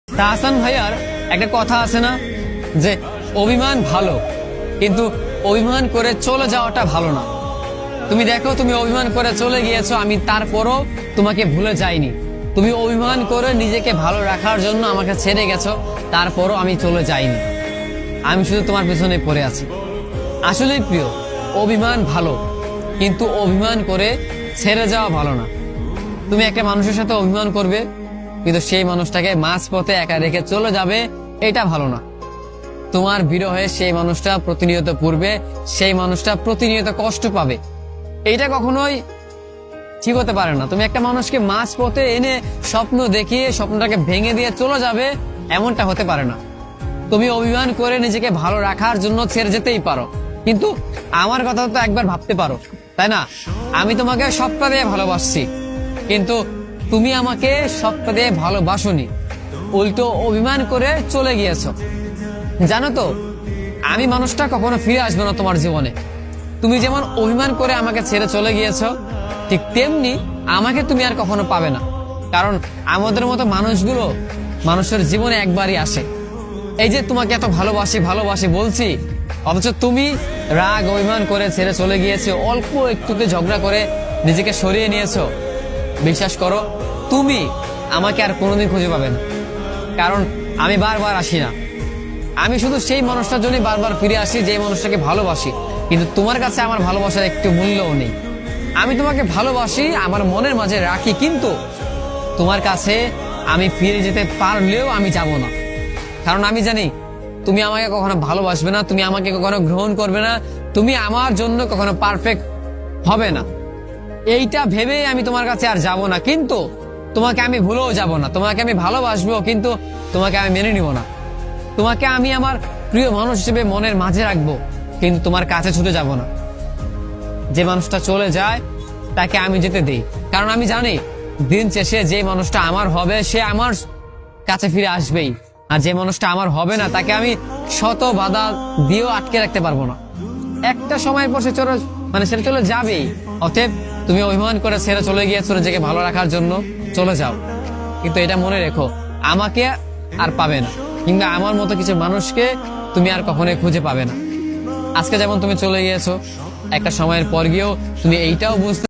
তাহসান ভাইয়ার একটা কথা আছে না যে অভিমান ভালো, কিন্তু অভিমান করে চলে যাওয়াটা ভালো না। তুমি দেখো, তুমি অভিমান করে চলে গিয়েছো, আমি তারপরও তোমাকে ভুলে যাইনি। তুমি অভিমান করে নিজেকে ভালো রাখার জন্য আমাকে ছেড়ে গেছো, তারপরও আমি চলে যাইনি। আমি শুধু তোমার পেছনে পড়ে আছি। আসলেই প্রিয়, অভিমান ভালো, কিন্তু অভিমান করে ছেড়ে যাওয়া ভালো না। তুমি একটা মানুষের সাথে অভিমান করবে, কিন্তু সেই মানুষটাকে মাঝপথে একা রেখে চলে যাবে, এটা ভালো না। তোমার বিরহে সেই মানুষটা প্রতিনিয়ত পড়বে, সেই মানুষটা প্রতিনিয়ত কষ্ট পাবে, এইটা কখনোই ঠিক হতে পারে না। তুমি একটা মানুষকে মাঝপথে এনে স্বপ্ন দেখিয়ে স্বপ্নটাকে ভেঙে দিয়ে চলে যাবে, এমনটা হতে পারে না। তুমি অভিমান করে নিজেকে ভালো রাখার জন্য ছেড়ে যেতেই পারো, কিন্তু আমার কথা তো একবার ভাবতে পারো, তাই না? আমি তোমাকে সবটা দিয়ে ভালোবাসছি, কিন্তু তুমি আমাকে সবটা দিয়ে ভালোবাসোনি, উল্টো অভিমান করে চলে গিয়েছো। জানো তো, আমি মানুষটা কখনো ফিরে আসবে না তোমার জীবনে। তুমি যেমন অভিমান করে আমাকে ছেড়ে চলে গিয়েছো, ঠিক তেমনি আমাকে তুমি আর কখনো পাবে না। কারণ আমাদের মতো মানুষগুলো মানুষের জীবনে একবারই আসে। এই যে তোমাকে এত ভালোবাসি ভালোবাসি বলছি, অথচ তুমি রাগ অভিমান করে ছেড়ে চলে গিয়েছো, অল্প একটুতে ঝগড়া করে নিজেকে সরিয়ে নিয়েছো। বিশ্বাস করো, তুমি আমাকে আর কোনোদিন খুঁজে পাবে না, কারণ আমি বারবার আসি না। আমি শুধু সেই মানুষটার জন্যই বারবার ফিরে আসি যে মানুষটাকে ভালোবাসি, কিন্তু তোমার কাছে আমার ভালোবাসার একটু মূল্যও নেই। আমি তোমাকে ভালোবাসি, আমার মনের মাঝে রাখি, কিন্তু তোমার কাছে আমি ফিরে যেতে পারলেও আমি যাব না। কারণ আমি জানি তুমি আমাকে কখনো ভালোবাসবে না, তুমি আমাকে কখনো গ্রহণ করবে না, তুমি আমার জন্য কখনো পারফেক্ট হবে না। এইটা ভেবেই আমি তোমার কাছে আর যাব না, কিন্তু তোমাকে আমি ভুলেও যাব না। তোমাকে আমি ভালোবাসবো, কিন্তু তোমাকে আমি মেনে নিব না। তোমাকে আমি আমার প্রিয় মানুষ হিসেবে মনের মাঝে রাখবো, কিন্তু তোমার কাছে ছুটে যাব না। যে মানুষটা চলে যায় তাকে আমি যেতে দেই, কারণ আমি জানি দিন শেষে যে মানুষটা আমার হবে সে আমার কাছে ফিরে আসবেই, আর যে মানুষটা আমার হবে না তাকে আমি শত বাধা দিয়েও আটকে রাখতে পারবো না। একটা সময়ের পর সে সেটা চলে যাবেই। অতএব তুমি অভিমান করে ছেড়ে চলে গিয়েছো নিজেকে ভালো রাখার জন্য, চলে যাও, কিন্তু এটা মনে রেখো, আমাকে আর পাবে না, কিংবা আমার মতো কিছু মানুষকে তুমি আর কখনোই খুঁজে পাবে না। আজকে যেমন তুমি চলে গিয়েছো, একটা সময়ের পর গিয়েও তুমি এইটাও বুঝতে